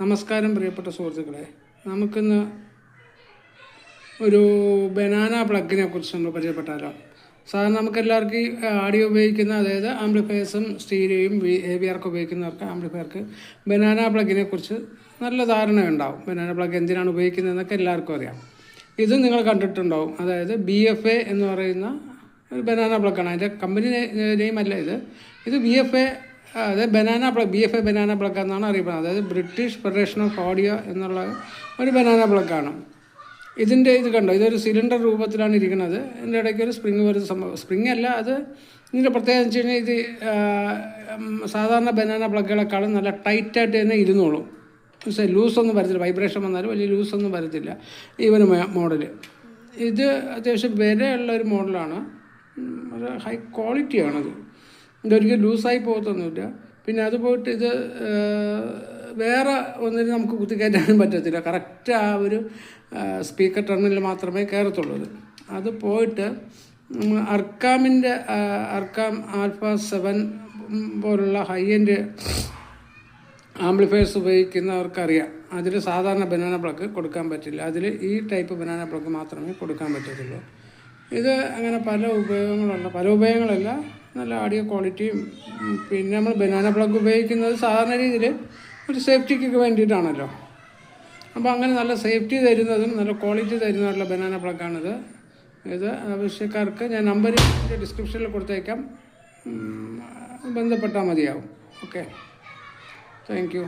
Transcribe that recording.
നമസ്കാരം പ്രിയപ്പെട്ട സുഹൃത്തുക്കളെ, നമുക്കിന്ന് ഒരു ബനാന പ്ലഗിനെ കുറിച്ച് നമ്മൾ പരിചയപ്പെട്ടാലോ. സാധാരണ നമുക്കെല്ലാവർക്കും ആഡിയോ ഉപയോഗിക്കുന്ന, അതായത് ആംപ്ലിഫയേഴ്സും സ്റ്റീരിയോയും AVR ഉപയോഗിക്കുന്നവർക്ക് ആംപ്ലിഫയർക്ക് ബനാന പ്ലഗിനെ കുറിച്ച് നല്ല ധാരണ ഉണ്ടാവും. ബനാന പ്ലഗ് എന്തിനാണ് ഉപയോഗിക്കുന്നതെന്നൊക്കെ എല്ലാവർക്കും അറിയാം. ഇത് നിങ്ങൾ കണ്ടിട്ടുണ്ടാവും. അതായത് BFA എന്ന് പറയുന്ന ഒരു ബനാന പ്ലഗാണ്. അതിൻ്റെ കമ്പനി നെയിം അല്ല ഇത് BFA, അതായത് BFA ബനാന പ്ലഗ് എന്നാണ് അറിയപ്പെടുന്നത്. അതായത് ബ്രിട്ടീഷ് ഫെഡറേഷൻ ഓഫ് ഓഡിയോ എന്നുള്ള ഒരു ബനാന പ്ലഗാണ്. ഇത് കണ്ടോ, ഇതൊരു സിലിണ്ടർ രൂപത്തിലാണ് ഇരിക്കുന്നത്. ഇതിൻ്റെ ഇടയ്ക്ക് ഒരു സ്പ്രിങ് വരുന്ന സംഭവം, സ്പ്രിങ് അല്ല, അത് ഇതിൻ്റെ പ്രത്യേകത എന്ന് വെച്ച് കഴിഞ്ഞാൽ ഇത് സാധാരണ ബനാന പ്ലഗുകളെക്കാളും നല്ല ടൈറ്റായിട്ട് തന്നെ ഇരുന്നോളും. പക്ഷേ ലൂസൊന്നും വരത്തില്ല, വൈബ്രേഷൻ വന്നാലും വലിയ ലൂസൊന്നും വരത്തില്ല. ഈവൻ മോഡൽ ഇത് അത്യാവശ്യം വിലയുള്ള ഒരു മോഡലാണ്, ഒരു ഹൈ ക്വാളിറ്റിയാണത്. ഇതൊരിക്കലും ലൂസായി പോകത്തൊന്നുമില്ല. പിന്നെ അത് പോയിട്ട് ഇത് വേറെ ഒന്നിനും നമുക്ക് കുത്തിക്കയറ്റാനും പറ്റത്തില്ല. കറക്റ്റ് ആ ഒരു സ്പീക്കർ ടെർമിനൽ മാത്രമേ കയറത്തുള്ളൂ. അത് പോയിട്ട് അർക്കാം ആൽഫ 7 പോലുള്ള ഹൈ എൻഡ് ആംപ്ലിഫയേഴ്സ് ഉപയോഗിക്കുന്നവർക്കറിയാം, അതിൽ സാധാരണ ബനാന പ്ലഗ് കൊടുക്കാൻ പറ്റില്ല. അതിൽ ഈ ടൈപ്പ് ബനാന പ്ലഗ് മാത്രമേ കൊടുക്കാൻ പറ്റത്തുള്ളൂ. ഇത് അങ്ങനെ പല ഉപയോഗങ്ങളല്ല, നല്ല ഓഡിയോ ക്വാളിറ്റിയും. പിന്നെ നമ്മൾ ബനാന പ്ലഗ് ഉപയോഗിക്കുന്നത് സാധാരണ രീതിയിൽ ഒരു സേഫ്റ്റിക്കൊക്കെ വേണ്ടിയിട്ടാണല്ലോ. അപ്പോൾ അങ്ങനെ നല്ല സേഫ്റ്റി തരുന്നതും നല്ല ക്വാളിറ്റി തരുന്നതുള്ള ബനാന പ്ലഗാണിത്. ഇത് ആവശ്യക്കാർക്ക് ഞാൻ നമ്പർ ഡിസ്ക്രിപ്ഷനിൽ കൊടുത്തേക്കാം, ബന്ധപ്പെട്ടാൽ മതിയാവും. Okay, thank you.